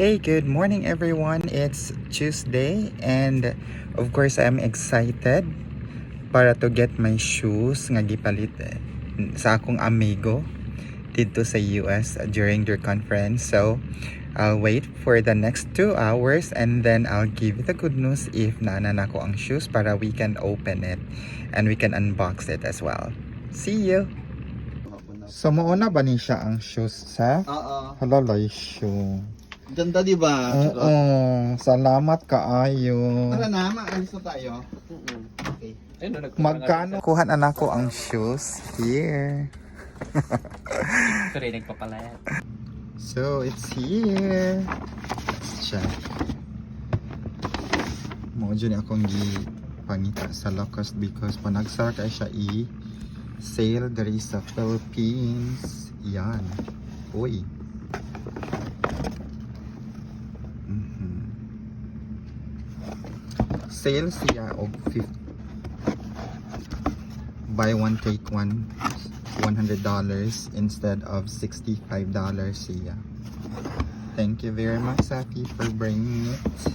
Hey, good morning everyone. It's Tuesday and of course I'm excited para to get my shoes nga gipalit sa akong amigo dito sa US during their conference. So, I'll wait for the next 2 hours and then I'll give you the good news if naanan ako ang shoes para we can open it and we can unbox it as well. See you! So, mauna ba ni siya ang shoes sa? Oo. Halalay shoe. Ganda di ba? Oo, salamat kaayo. Tara na, maalis na tayo. Okay. Magkano? Kuha na nako ang shoes here. Sorry, nagpapalayat. So, it's here. Let's check. Mo dyan akong pangita sa Locust because panagsara kay siya sale diri sa Philippines. Yan. Uy. Sale siya og 50. Buy one take one, $100 instead of $65 siya. Thank you very much, Safi, for bringing it.